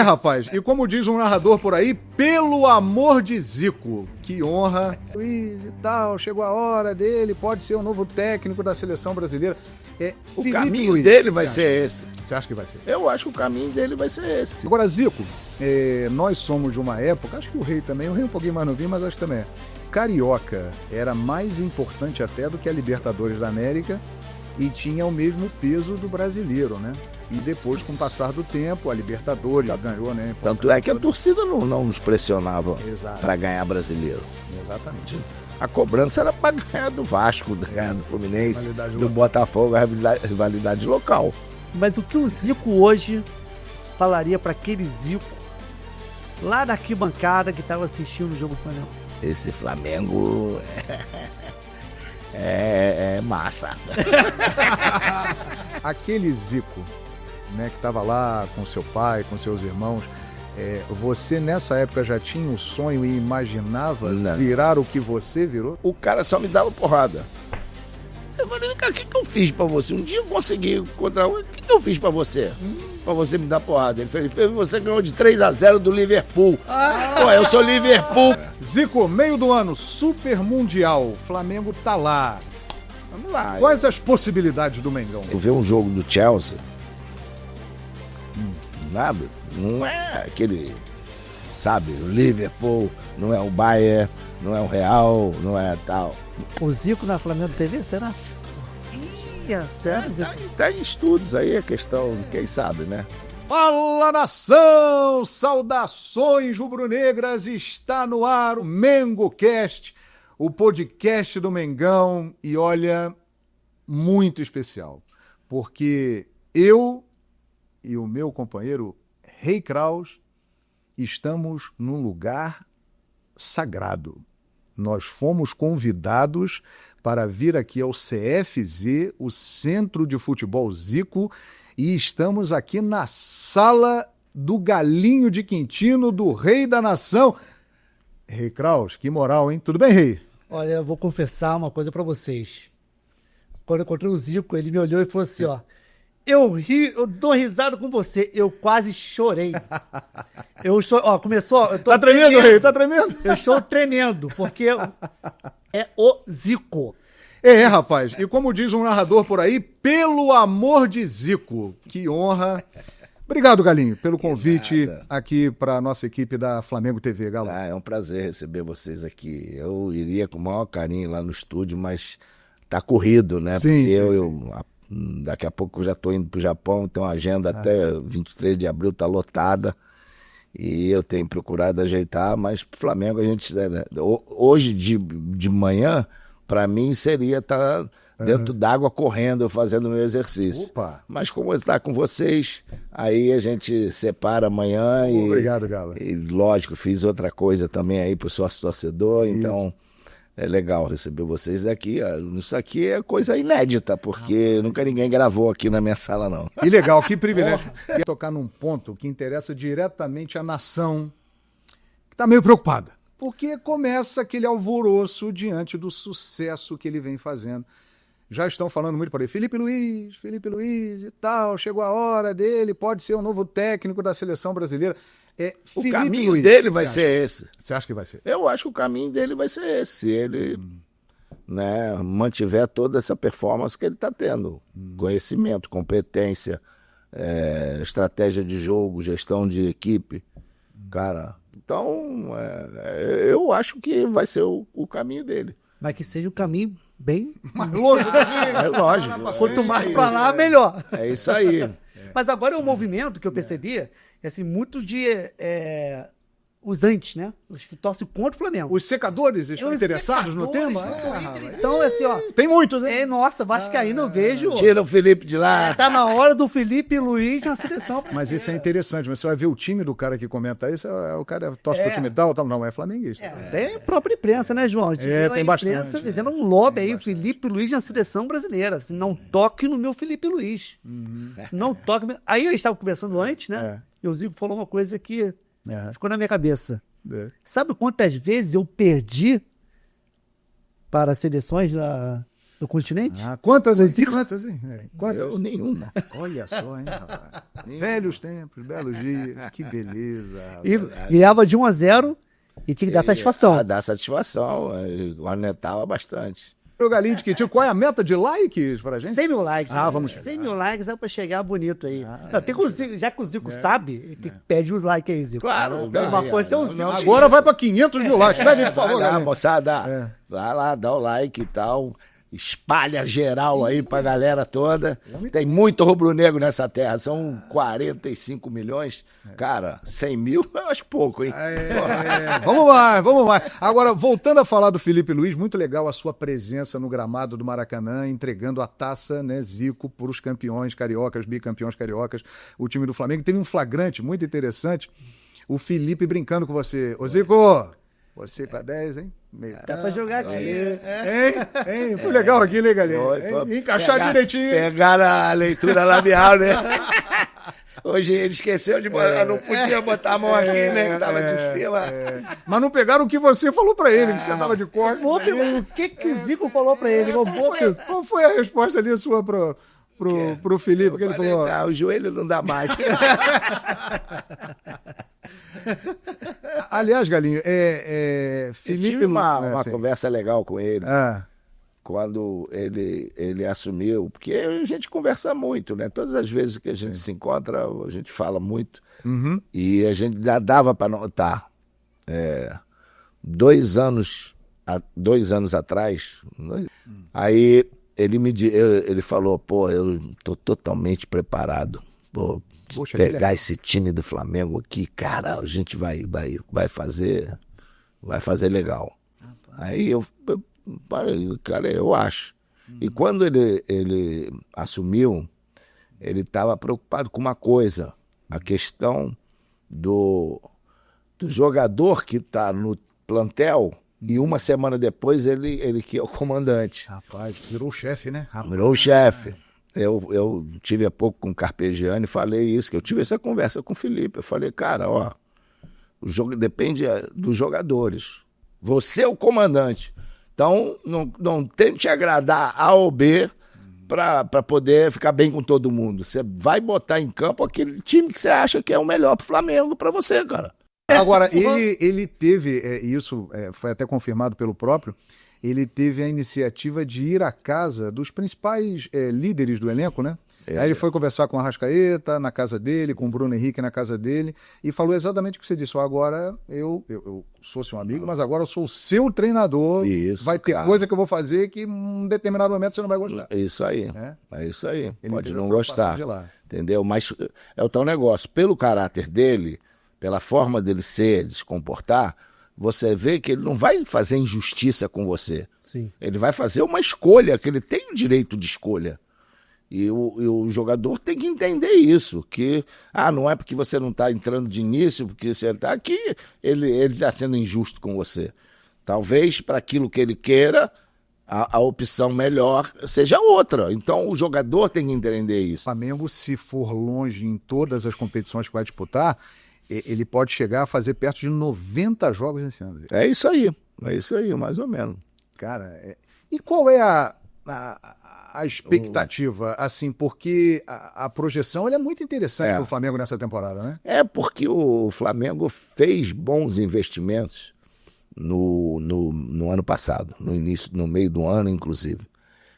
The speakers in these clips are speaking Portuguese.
Rapaz, e como diz um narrador por aí, pelo amor de Zico, que honra. Luiz e tal, chegou a hora dele, pode ser o novo técnico da seleção brasileira. O caminho dele vai ser esse. Você acha que vai ser? Eu acho que o caminho dele vai ser esse. Agora, Zico, nós somos de uma época, acho que o Rei também, o Rei é um pouquinho mais novinho, mas acho que também é. Carioca era mais importante até do que a Libertadores da América e tinha o mesmo peso do brasileiro, né? E depois, com o passar do tempo, a Libertadores ganhou, né? Tanto é que a torcida não nos pressionava Exato. para ganhar brasileiro. Exatamente. A cobrança era para ganhar do Vasco, ganhar do Fluminense, Rivalidade do local. Botafogo, a rivalidade local. Mas o que o Zico hoje falaria para aquele Zico lá na arquibancada que estava assistindo o jogo do Flamengo? Esse Flamengo é massa. Aquele Zico, né, que estava lá com seu pai, com seus irmãos, você nessa época já tinha um sonho e imaginava Não. virar o que você virou? O cara só me dava porrada. Eu falei, vem cá, o que eu fiz pra você? Um dia eu consegui encontrar o que eu fiz pra você? Pra você me dar porrada. Ele falou, você ganhou de 3-0 do Liverpool. Pô, eu sou Liverpool. Zico, meio do ano, Super Mundial, Flamengo tá lá. Vamos lá. Quais as possibilidades do Mengão? Eu ver um jogo do Chelsea, nada, não é aquele, sabe, o Liverpool, não é o Bayern, não é o Real, não é tal. O Zico na Flamengo TV, será? Sério, Zico? Tá em estudos aí a questão, quem sabe, né? Fala, nação! Saudações rubro-negras! Está no ar o MengoCast, o podcast do Mengão. E olha, muito especial, porque eu e o meu companheiro Rei Kraus estamos num lugar sagrado. Nós fomos convidados para vir aqui ao CFZ, o Centro de Futebol Zico, e estamos aqui na sala do Galinho de Quintino, do Rei da Nação. Rei Kraus, que moral, hein? Tudo bem, Rei? Olha, eu vou confessar uma coisa pra vocês. Quando eu encontrei o Zico, ele me olhou e falou assim, ó, eu dou risada com você, eu quase chorei. Começou... Tá tremendo, Rei? Tá tremendo? Eu estou tremendo, porque é o Zico. Rapaz, e como diz um narrador por aí, pelo amor de Zico, que honra. Obrigado, Galinho, pelo convite aqui para a nossa equipe da Flamengo TV, Galo. É um prazer receber vocês aqui. Eu iria com o maior carinho lá no estúdio, mas tá corrido, né? Sim, Porque sim. daqui a pouco eu já tô indo pro Japão, tem uma agenda até 23 de abril, tá lotada. E eu tenho procurado ajeitar, mas pro Flamengo a gente... Hoje de manhã, para mim, seria estar dentro d'água correndo, fazendo o meu exercício. Opa. Mas como está com vocês, aí a gente separa amanhã e... Obrigado, Galo. E lógico, fiz outra coisa também aí pro sócio torcedor, então é legal receber vocês aqui. Isso aqui é coisa inédita, porque nunca ninguém gravou aqui na minha sala, não. Que legal, que privilégio. Quero tocar num ponto que interessa diretamente à nação, que está meio preocupada. Porque começa aquele alvoroço diante do sucesso que ele vem fazendo. Já estão falando muito por aí, Felipe Luiz e tal, chegou a hora dele, pode ser o novo técnico da seleção brasileira. O Felipe caminho Luiz, dele vai ser esse. Você acha que vai ser? Eu acho que o caminho dele vai ser esse. Se ele mantiver toda essa performance que ele está tendo. Conhecimento, competência, estratégia de jogo, gestão de equipe. Cara, então eu acho que vai ser o caminho dele. Mas que seja um caminho bem... Mais longe daqui. É lógico. Quanto mais pra lá, melhor. É isso aí. Mas agora é um movimento que eu percebi, assim, muito de os antes, né? Os que torcem contra o Flamengo. Os secadores estão Os interessados no secadores tema? no Twitter. Então, assim, ó... Tem muitos, né? Nossa, vascaíno eu vejo... Tira o Felipe de lá. Tá na hora do Felipe Luiz na seleção. Mas isso é interessante, mas você vai ver o time do cara que comenta isso, o cara torce pro time tal, não, é flamenguista. Tem a própria imprensa, né, João? Tem bastante. Imprensa fazendo um lobby aí, Felipe Luiz na seleção brasileira. Assim, não toque no meu Felipe Luiz. Não toque... Aí eu estava conversando antes, né? E o Zico falou uma coisa que ficou na minha cabeça. Sabe quantas vezes eu perdi para as seleções do continente? Quantas, hein? Quantas, hein? Quantas? Eu nenhuma. Olha só, hein, rapaz? Velhos tempos, belos dias. Que beleza. E ganhava de 1-0 e tinha que dar satisfação. Dá satisfação. Cornetava bastante. Meu Galinho de Quintino, qual é a meta de likes pra gente? 100 mil likes. Vamos 100 mil likes é pra chegar bonito aí. Já que o Zico sabe, ele pede os likes aí, Zico. Claro. Uma coisa é o Zico. Agora vai pra 500 mil likes. Pede, por favor, Vai lá, Galinho. moçada. Vai lá, dá o like e tal. Espalha geral aí pra galera toda. Tem muito rubro-negro nessa terra. São 45 milhões. Cara, 100 mil eu acho pouco, hein? Vamos mais. Agora, voltando a falar do Felipe Luiz, muito legal a sua presença no gramado do Maracanã, entregando a taça, né, Zico, para os campeões cariocas, bicampeões cariocas, o time do Flamengo. Teve um flagrante muito interessante, o Felipe brincando com você. Ô, Zico, você com a 10, hein? Dá pra jogar aqui. Hein? Foi legal aqui, né, galera? Encaixar direitinho. Pegaram a leitura labial, né? Hoje ele esqueceu de botar, não podia botar a mão aqui, né? Que tava de cima. Mas não pegaram o que você falou pra ele, que você tava de costas. O que o Zico falou pra ele? Qual foi a resposta ali sua pro Felipe? Que ele falou... o joelho não dá mais. Aliás, Galinho, Felipe... Eu tive uma conversa legal com ele. Quando ele assumiu, porque a gente conversa muito, né? Todas as vezes que a gente se encontra, a gente fala muito. E a gente dava para notar. 2 anos atrás, aí ele falou, pô, eu tô totalmente preparado. Pô, Poxa, pegar esse time do Flamengo aqui, cara, a gente vai fazer legal. Aí cara, eu acho. E quando ele assumiu, ele estava preocupado com uma coisa, a questão do jogador que está no plantel e uma semana depois ele que é o comandante. Rapaz, virou o chefe, né? Virou o chefe. Eu tive há pouco com o Carpegiani e falei isso, que eu tive essa conversa com o Felipe. Eu falei, cara, o jogo depende dos jogadores. Você é o comandante. Então, não tente agradar A ou B para poder ficar bem com todo mundo. Você vai botar em campo aquele time que você acha que é o melhor pro Flamengo, para você, cara. Agora, ele teve, isso foi até confirmado pelo próprio, ele teve a iniciativa de ir à casa dos principais líderes do elenco, né? Aí ele foi conversar com o Arrascaeta na casa dele, com o Bruno Henrique na casa dele, e falou exatamente o que você disse. Agora eu sou seu amigo, mas agora eu sou o seu treinador. Isso, vai ter coisa que eu vou fazer que em um determinado momento você não vai gostar. É isso aí. É isso aí. Ele pode não gostar. De lá. Entendeu? Mas é o teu negócio. Pelo caráter dele, pela forma dele ser, de se comportar, você vê que ele não vai fazer injustiça com você. Sim. Ele vai fazer uma escolha, que ele tem o direito de escolha. E o jogador tem que entender isso, que não é porque você não está entrando de início, porque você está aqui, ele está sendo injusto com você. Talvez para aquilo que ele queira, a opção melhor seja outra. Então o jogador tem que entender isso. O Flamengo, se for longe em todas as competições que vai disputar, ele pode chegar a fazer perto de 90 jogos nesse ano. É isso aí, mais ou menos. Cara, e qual é a expectativa, assim, porque a projeção é muito interessante para o Flamengo nessa temporada, né? É porque o Flamengo fez bons investimentos no ano passado, no meio do ano, inclusive,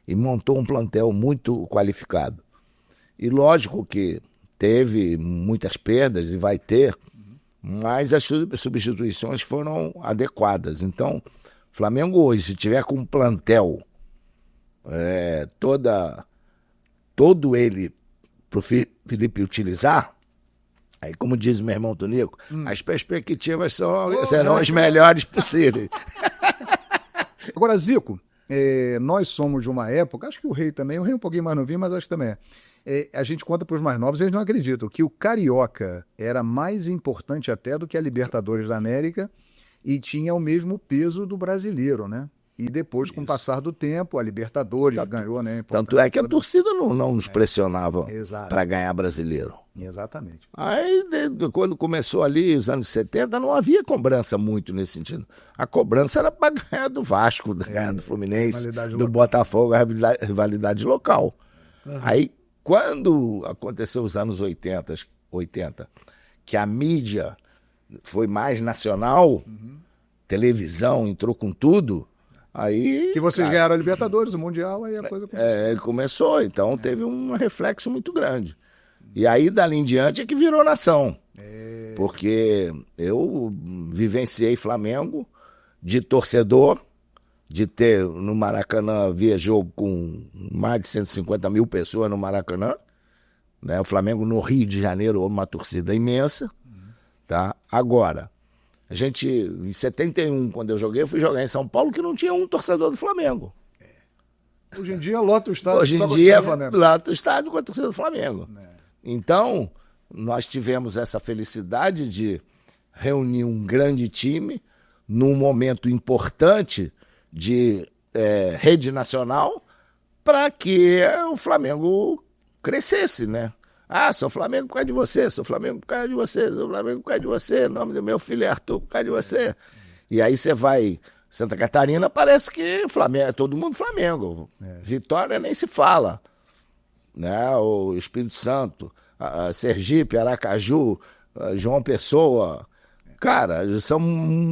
e montou um plantel muito qualificado. E lógico que teve muitas perdas e vai ter, mas as substituições foram adequadas. Então, o Flamengo hoje, se tiver com um plantel todo ele pro Felipe utilizar, aí como diz meu irmão Tonico, as perspectivas serão as melhores possíveis. Agora, Zico, nós somos de uma época, acho que o Rei também, o Rei um pouquinho mais novinho, mas acho que também a gente conta para os mais novos, eles não acreditam, que o Carioca era mais importante até do que a Libertadores da América e tinha o mesmo peso do brasileiro, né? E depois, com o passar do tempo, a Libertadores ganhou, né? Tanto é que a torcida não nos pressionava Exato. para ganhar brasileiro. Exatamente. Aí, quando começou ali, os anos 70, não havia cobrança muito nesse sentido. A cobrança era para ganhar do Vasco, ganhar do Fluminense, rivalidade do local. Botafogo, a rivalidade local. Aí, quando aconteceu os anos 80, que a mídia foi mais nacional, televisão entrou com tudo, aí... Que vocês ganharam a Libertadores, o Mundial, aí a coisa começou. Começou, então teve um reflexo muito grande. E aí, dali em diante, é que virou nação. Porque eu vivenciei Flamengo de torcedor, de ter no Maracanã, havia jogo com mais de 150 mil pessoas no Maracanã, né? O Flamengo no Rio de Janeiro, uma torcida imensa, tá? Agora, a gente, em 71, quando eu joguei, eu fui jogar em São Paulo, que não tinha um torcedor do Flamengo. Hoje em dia, lota o estádio. Hoje em dia, lota o estádio com a torcida do Flamengo. Então, nós tivemos essa felicidade de reunir um grande time num momento importante de rede nacional para que o Flamengo crescesse, né? Ah, sou Flamengo por causa de você, sou Flamengo por causa de você, sou Flamengo por causa de você, o nome do meu filho é Arthur por causa de você. E aí você vai... Santa Catarina, parece que Flamengo, é todo mundo Flamengo. Vitória nem se fala. Né? O Espírito Santo, Sergipe, Aracaju, João Pessoa. Cara,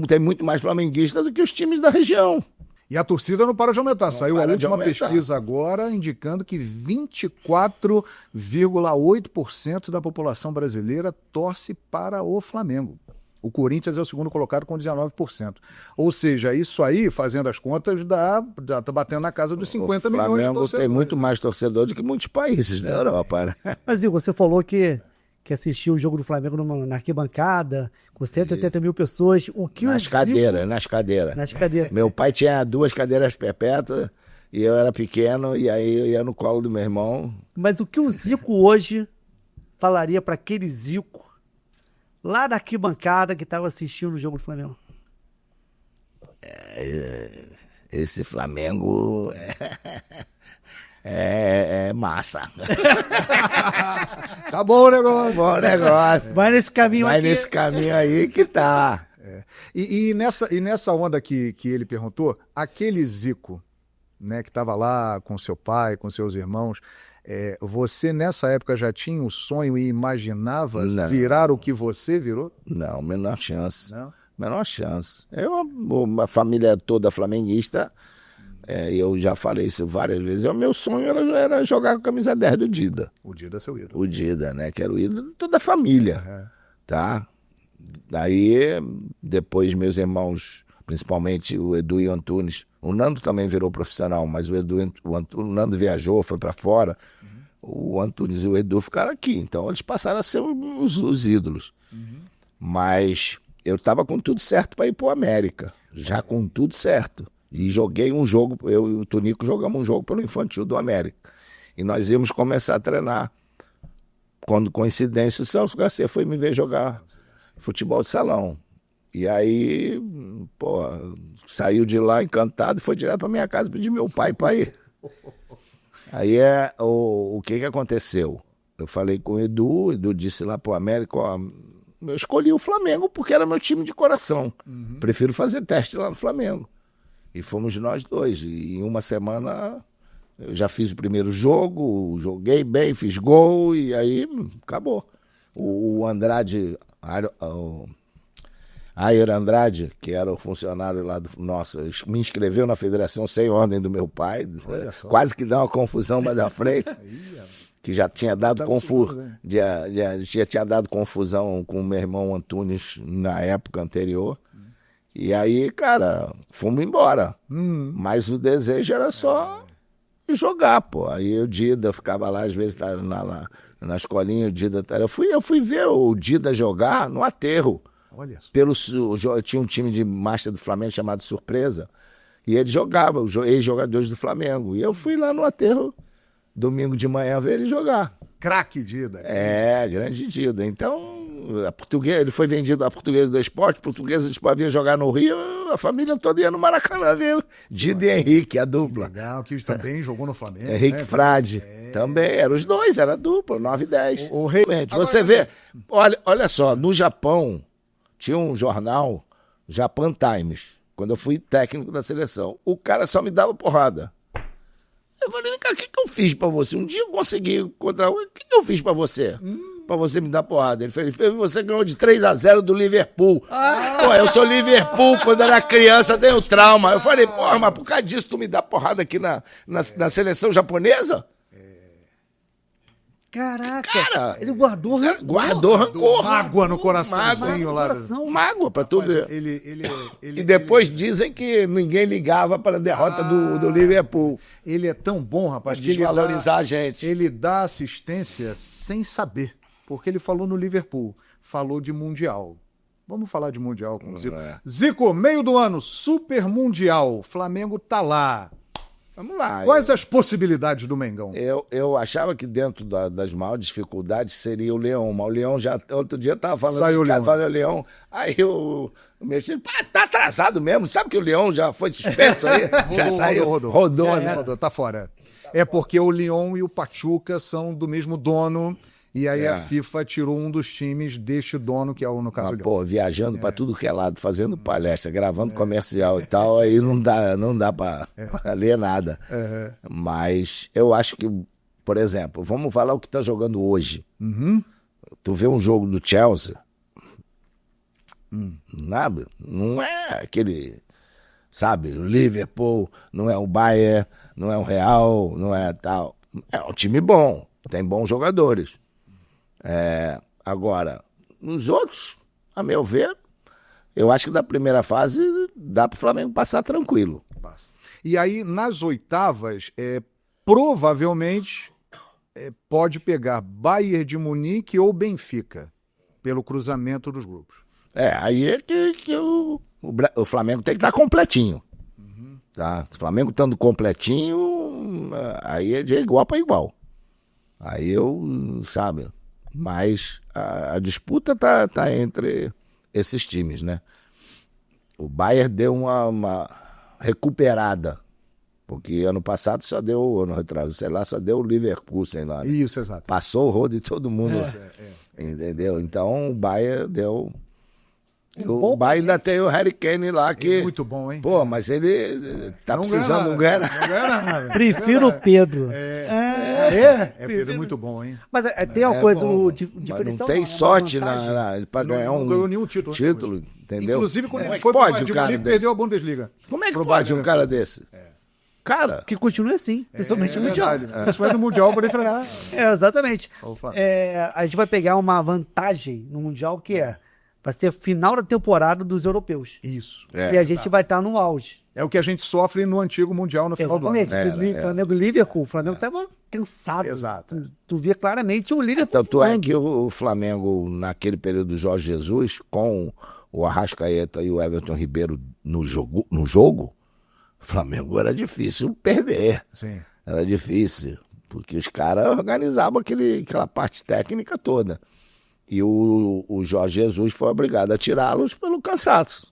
tem muito mais flamenguista do que os times da região. E a torcida não para de aumentar. Saiu a última pesquisa agora indicando que 24,8% da população brasileira torce para o Flamengo. O Corinthians é o segundo colocado com 19%. Ou seja, isso aí, fazendo as contas, já tá batendo na casa dos 50 milhões de torcedores. O Flamengo tem muito mais torcedor do que muitos países da Europa, né? Mas, Igor, você falou que assistiu o jogo do Flamengo na arquibancada, com 180 mil pessoas. O que nas cadeiras. Nas cadeiras. Meu pai tinha 2 cadeiras perpétuas e eu era pequeno, e aí eu ia no colo do meu irmão. Mas o que o Zico hoje falaria para aquele Zico lá da arquibancada que estava assistindo o jogo do Flamengo? Esse Flamengo é massa. Tá bom o negócio. Bom negócio. Vai nesse caminho aí. Vai nesse caminho aí que tá. E nessa onda que ele perguntou, aquele Zico, né, que estava lá com seu pai, com seus irmãos, você nessa época já tinha o sonho e imaginava virar o que você virou? Não, menor chance. Não? Menor chance. Uma família toda flamenguista, eu já falei isso várias vezes, o meu sonho era jogar com a camisa 10 do Dida. O Dida é seu ídolo. O Dida, né, que era o ídolo de toda a família, tá? Daí, depois meus irmãos, principalmente o Edu e o Antunes, o Nando também virou profissional, mas o Nando viajou, foi para fora. O Antunes e o Edu ficaram aqui, então eles passaram a ser os ídolos. Mas eu estava com tudo certo para ir para o América, já com tudo certo. E joguei um jogo, eu e o Tonico jogamos um jogo pelo infantil do América. E nós íamos começar a treinar. Quando, coincidência, o Celso Garcia foi me ver jogar futebol de salão. E aí, saiu de lá encantado e foi direto para minha casa pedir meu pai para ir. Aí o que aconteceu? Eu falei com o Edu disse lá pro América, eu escolhi o Flamengo porque era meu time de coração. Prefiro fazer teste lá no Flamengo. E fomos nós dois. E em uma semana eu já fiz o primeiro jogo, joguei bem, fiz gol e aí acabou. O Andrade... Ayer Andrade, que era o funcionário lá nosso, me inscreveu na federação sem ordem do meu pai, quase que dá uma confusão mais à frente, que já tinha dado tinha dado confusão com o meu irmão Antunes na época anterior. E aí, cara, fomos embora. Mas o desejo era só jogar, pô. Aí o Dida ficava lá, às vezes, na escolinha, o Dida... Eu fui ver o Dida jogar no aterro. Olha só. Tinha um time de Master do Flamengo chamado Surpresa, e ele jogava, os ex-jogadores do Flamengo. E eu fui lá no aterro, domingo de manhã, ver ele jogar. Craque Dida. Grande Dida. Então, ele foi vendido à Portuguesa do Esporte, Portuguesa do Esporte vinha jogar no Rio, a família toda ia no Maracanã, viu? Didi e Henrique, a dupla. Legal, que também jogou no Flamengo. Henrique Frade, também, eram os dois, era dupla, 9 e 10. O Rei... Você vê, olha só, no Japão, tinha um jornal, Japan Times, quando eu fui técnico da seleção, o cara só me dava porrada. Eu falei, cara, o que eu fiz pra você? Um dia eu consegui encontrar, o que eu fiz pra você? Pra você me dar porrada. Ele falou, você ganhou de 3-0 do Liverpool. Pô, eu sou Liverpool, quando era criança, dei um trauma. Eu falei, porra, mas por causa disso tu me dá porrada aqui na seleção japonesa? Caraca, Cara, ele guardou rancor. Guardou rancor. Mágoa no coraçãozinho lá. Mágoa pra tu ver. E depois dizem que ninguém ligava para a derrota do Liverpool. Ele é tão bom, rapaz, que Desvalorizar a gente. ele dá assistência sem saber. Porque ele falou no Liverpool, falou de Mundial. Vamos falar de Mundial com o Zico. Zico, meio do ano, Super Mundial. Flamengo tá lá. Vamos lá. Quais as possibilidades do Mengão? Eu achava que dentro das maiores dificuldades seria o Leão, mas o Leão já, outro dia tava falando, Saiu o Leão. falando Leão, aí o meu filho, tá atrasado mesmo, sabe que o Leão já foi suspenso aí? Já saiu, rodou, né? Rodou, tá fora. É porque o Lyon e o Pachuca são do mesmo dono, e aí a FIFA tirou um dos times deste dono, que é o, no caso, o Lyon. Pô, viajando pra tudo que é lado, fazendo palestra, gravando comercial e tal, aí não dá pra ler nada. Mas eu acho que, por exemplo, vamos falar o que tá jogando hoje. Tu vê um jogo do Chelsea, nada, não é aquele, sabe, o Liverpool, não é o Bayern, não é o Real, não é tal. É um time bom, tem bons jogadores. Agora, nos outros, a meu ver, eu acho que da primeira fase dá pro Flamengo passar tranquilo. E aí, nas oitavas, provavelmente pode pegar Bayern de Munique ou Benfica, pelo cruzamento dos grupos. Aí é que o Flamengo tem que estar completinho. Tá? O Flamengo estando completinho, aí é de igual para igual. Aí sabe, mas a disputa tá entre esses times, né? O Bayern deu uma recuperada, porque ano passado ano retrasado, sei lá, só deu o Liverpool, sei lá. Isso, exato. Passou o rodo de todo mundo. Entendeu? Então o Bayern deu... O Bayern ainda tem o Harry Kane lá que... É muito bom, hein? Pô, mas ele tá precisando, não ganha nada. Prefiro o Pedro. Pedro, muito bom, hein? Mas tem uma coisa, o diferencial... Mas não tem sorte para ganhar não ganhou nenhum título. Entendeu? Inclusive, quando ele foi foi pode o cara perdeu a Bundesliga. Como é que pode um cara desse? Cara... Que continua assim, principalmente no Mundial. Principalmente no Mundial, por enfrentar. Exatamente. A gente vai pegar uma vantagem no Mundial que vai ser final da temporada dos europeus. Isso. E a gente vai estar no auge. É o que a gente sofre no antigo Mundial no final do ano. Exatamente. O Flamengo e Liverpool, o Flamengo estava cansado. Exato. Tu via claramente o Liverpool. Tanto é que o Flamengo, naquele período do Jorge Jesus, com o Arrascaeta e o Everton Ribeiro no jogo, o Flamengo era difícil perder. Sim. Era difícil, porque os caras organizavam aquela parte técnica toda. E o Jorge Jesus foi obrigado a tirá-los pelo cansaço,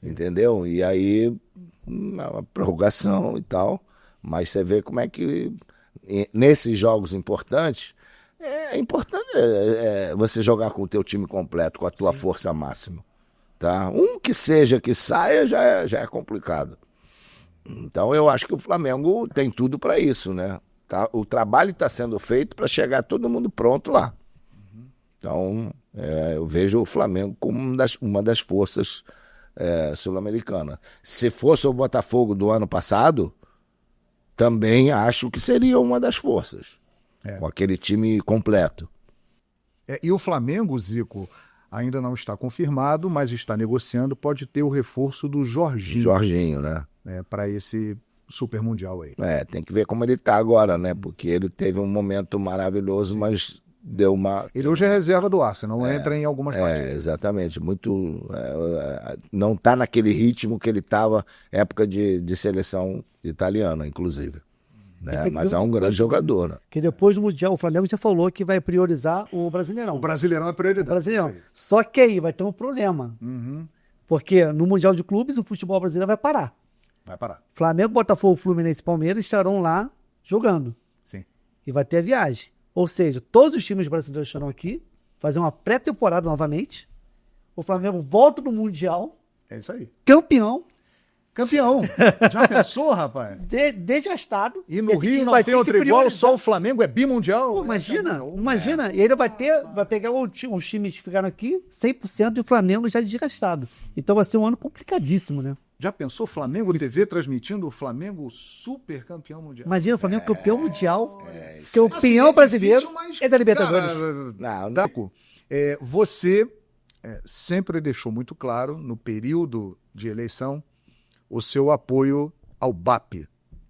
entendeu? E aí, uma prorrogação e tal, mas você vê como é que, nesses jogos importantes, é importante você jogar com o teu time completo, com a tua força máxima, tá? Que seja que saia já é complicado. Então eu acho que o Flamengo tem tudo para isso, né? Tá? O trabalho está sendo feito para chegar todo mundo pronto lá. Então, eu vejo o Flamengo como uma das forças sul-americanas. Se fosse o Botafogo do ano passado, também acho que seria uma das forças, com aquele time completo. E o Flamengo, Zico, ainda não está confirmado, mas está negociando, pode ter o reforço do Jorginho. Jorginho, né? Para esse Super Mundial aí. Tem que ver como ele está agora, né? Porque ele teve um momento maravilhoso, mas... deu uma... Ele hoje é reserva do Arsenal, entra em algumas partidas. Exatamente, não está naquele ritmo que ele estava época de seleção italiana, inclusive. Né? Mas é um grande jogador. Né? Que depois do Mundial, o Flamengo já falou que vai priorizar o Brasileirão. O Brasileirão é prioridade. Só que aí vai ter um problema. Porque no Mundial de Clubes, o futebol brasileiro vai parar. Vai parar. Flamengo, Botafogo, Fluminense e Palmeiras estarão lá jogando. Sim. E vai ter a viagem. Ou seja, todos os times brasileiros estarão aqui, fazer uma pré-temporada novamente. O Flamengo volta do Mundial. É isso aí. Campeão. Campeão. Já pensou, rapaz? Desgastado. E no Esse Rio time não vai tem ter outro que igual, priorizar. só o Flamengo é bimundial. Pô, imagina. E ele vai pegar os times que ficaram aqui, 100% e o Flamengo já desgastado. Então vai ser um ano complicadíssimo, né? Já pensou Flamengo TV transmitindo o Flamengo super campeão mundial? Imagina o Flamengo campeão mundial, Assim, campeão brasileiro difícil, mas, e da Libertadores. cara, Daco, você sempre deixou muito claro, no período de eleição, o seu apoio ao BAP.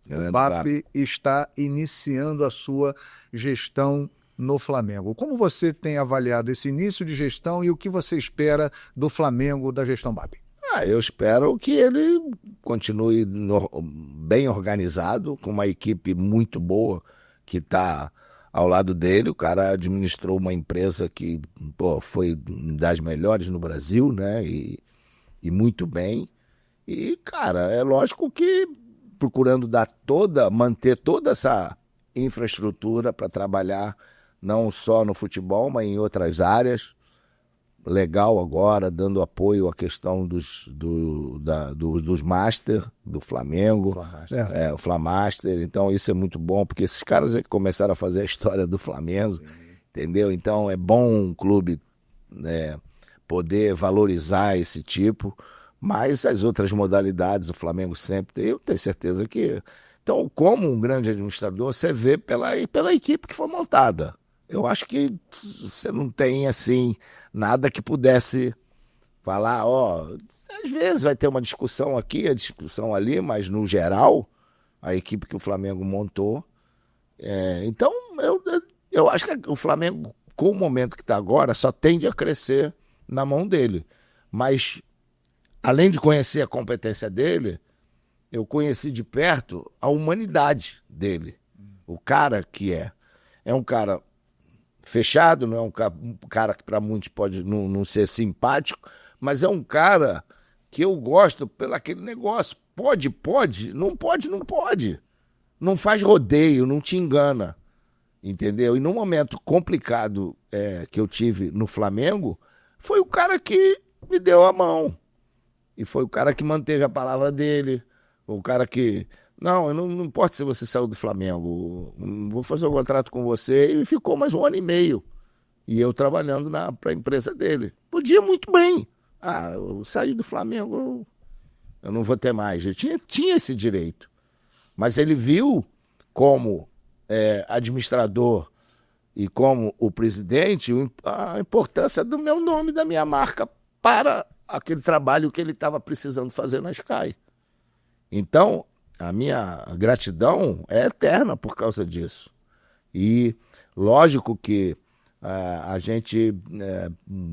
O BAP está iniciando a sua gestão no Flamengo. Como você tem avaliado esse início de gestão e o que você espera do Flamengo da gestão BAP? Eu espero que ele continue bem organizado, com uma equipe muito boa que está ao lado dele. O cara administrou uma empresa que foi das melhores no Brasil, né? E muito bem. E, cara, é lógico que procurando manter toda essa infraestrutura para trabalhar não só no futebol, mas em outras áreas. Legal agora, dando apoio à questão dos Master, do Flamengo, o Flamaster. Então isso é muito bom, porque esses caras é que começaram a fazer a história do Flamengo, entendeu? Então é bom um clube poder valorizar esse tipo, mas as outras modalidades o Flamengo sempre tem, eu tenho certeza que... Então, como um grande administrador, você vê pela equipe que foi montada. Eu acho que você não tem, assim, nada que pudesse falar, às vezes vai ter uma discussão aqui, a discussão ali, mas no geral, a equipe que o Flamengo montou. Então, eu acho que o Flamengo, com o momento que está agora, só tende a crescer na mão dele. Mas, além de conhecer a competência dele, eu conheci de perto a humanidade dele. O cara que é um cara fechado, não é um cara que para muitos pode não ser simpático, mas é um cara que eu gosto pelo aquele negócio. Pode, não pode, não pode. Não faz rodeio, não te engana, entendeu? E no momento complicado que eu tive no Flamengo, foi o cara que me deu a mão. E foi o cara que manteve a palavra dele, o cara que... Não importa se você saiu do Flamengo, vou fazer um contrato com você. E ficou mais 1 ano e meio. E eu trabalhando para a empresa dele. Podia muito bem. Eu saí do Flamengo, eu não vou ter mais. Ele tinha esse direito. Mas ele viu como administrador e como o presidente a importância do meu nome, da minha marca, para aquele trabalho que ele estava precisando fazer na Sky. Então... a minha gratidão é eterna por causa disso. E lógico que a gente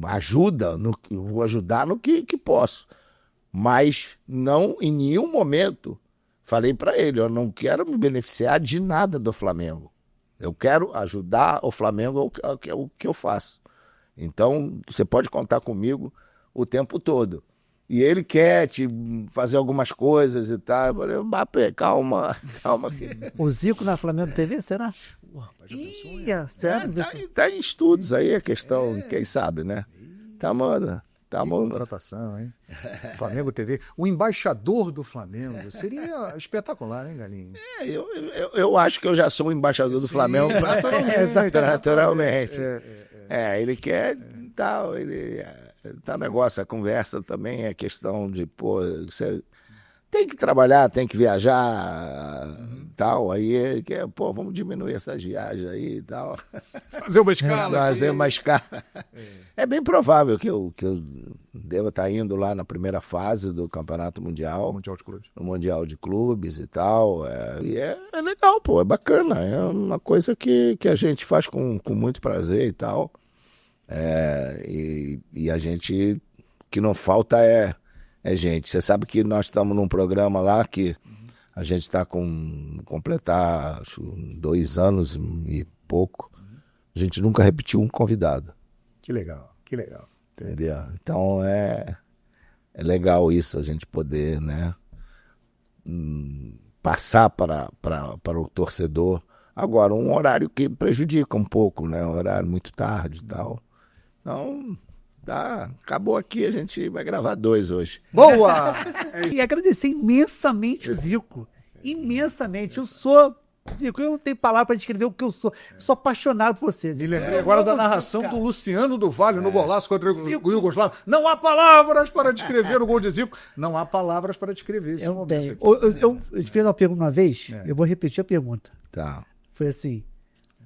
ajuda, vou ajudar no que posso. Mas não em nenhum momento falei para ele, eu não quero me beneficiar de nada do Flamengo. Eu quero ajudar o Flamengo, é o que eu faço. Então você pode contar comigo o tempo todo. E ele quer te fazer algumas coisas e tal. Eu falei, Mbappé, calma. O Zico na Flamengo TV, será? Tá em estudos aí a questão, quem sabe, né? Tá, mano. Contratação, hein? Flamengo TV. O embaixador do Flamengo seria espetacular, hein, Galinho? Eu acho que eu já sou o embaixador do Flamengo. Naturalmente. Ele quer tal, tá negócio, a conversa também é questão de, você tem que trabalhar, tem que viajar, tal, aí, vamos diminuir essas viagens aí e tal. Fazer uma escala. Fazer uma escala. É bem provável que eu deva estar indo lá na primeira fase do Campeonato Mundial. Mundial de Clubes. No Mundial de Clubes e tal. E é legal, é bacana. É uma coisa que a gente faz com muito prazer e tal. E a gente, que não falta é gente. Você sabe que nós estamos num programa lá que a gente está completar acho, 2 anos e pouco. A gente nunca repetiu um convidado. Que legal. Entendeu? Então é legal isso, a gente poder, né, passar para o torcedor. Agora, um horário que prejudica um pouco, né? Um horário muito tarde e tal. Então, tá, acabou aqui, a gente vai gravar 2 hoje. Boa! E agradecer imensamente o Zico. Imensamente. Zico, eu não tenho palavra para descrever o que eu sou. Sou apaixonado por você, Zico. Me lembrei agora da narração do Luciano do Vale no golaço contra o Iugoslávia. Não há palavras para descrever o gol de Zico. Não há palavras para descrever esse momento. Eu te fiz uma pergunta uma vez, eu vou repetir a pergunta. Tá. Foi assim,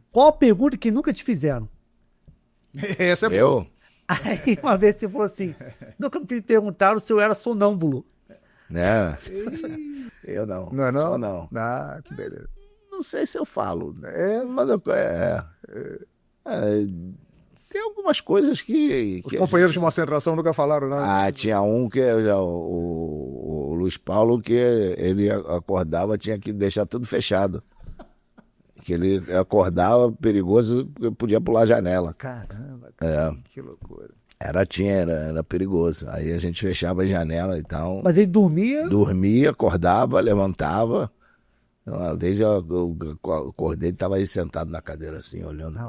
qual a pergunta que nunca te fizeram? Essa é boa. Eu? Aí uma vez você falou assim, nunca me perguntaram se eu era sonâmbulo. Né? Eu não. Não é não? Só não. Ah, que beleza. Não sei se eu falo. Tem algumas coisas que Os companheiros de concentração nunca falaram nada. tinha um que o Luiz Paulo, que ele acordava, tinha que deixar tudo fechado. Que ele acordava perigoso, podia pular a janela. Caramba, que loucura. Era perigoso. Aí a gente fechava a janela e tal. Mas ele dormia? Dormia, acordava, levantava. Uma vez eu acordei, ele estava aí sentado na cadeira assim, olhando.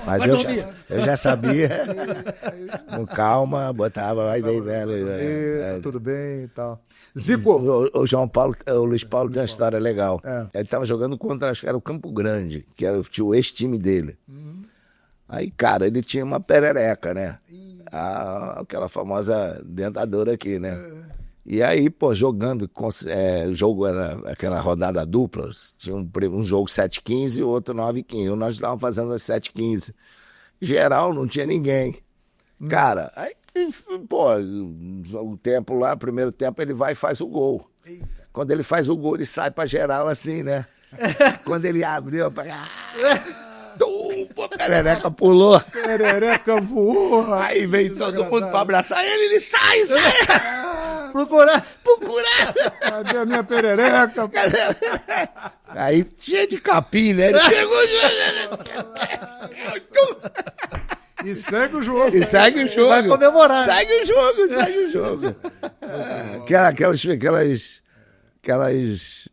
Mas eu já sabia. Com calma, botava, vai daí, velho. Tudo bem e tal. Zico! O Luiz Paulo tem uma história legal. Ele estava jogando contra, acho que era o Campo Grande, que era o ex-time dele. Aí, cara, ele tinha uma perereca, né? Aquela famosa dentadura aqui, né? E aí, pô, jogando, o jogo era aquela rodada dupla, tinha um jogo 7-15 e o outro 9-15. Nós estávamos fazendo as 7-15. Geral, não tinha ninguém. Cara, aí, pô, o tempo lá, primeiro tempo, ele vai e faz o gol. Eita. Quando ele faz o gol, ele sai pra geral assim, né? Quando ele abriu, a perereca pulou. Perereca voou. Aí veio todo mundo pra abraçar ele sai! Procurar! Cadê a minha perereca? Aí, cheio de capim, né? Ele pegou... E segue o jogo. Vai comemorar. Segue o jogo. Aquelas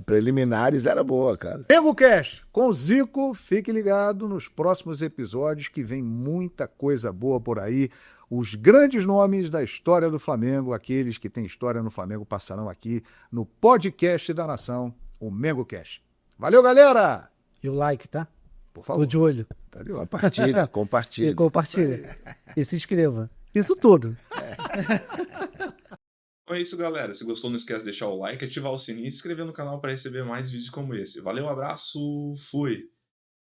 preliminares era boa, cara. Mengo Cash, com o Zico, fique ligado nos próximos episódios que vem muita coisa boa por aí. Os grandes nomes da história do Flamengo, aqueles que têm história no Flamengo, passarão aqui no podcast da Nação, o Mengo Cash. Valeu, galera! E o like, tá? Por favor. Tô de olho. Tá de olho. Compartilha. E compartilha. E se inscreva. Isso tudo. Então é isso, galera. Se gostou, não esquece de deixar o like, ativar o sininho e se inscrever no canal para receber mais vídeos como esse. Valeu, um abraço, fui!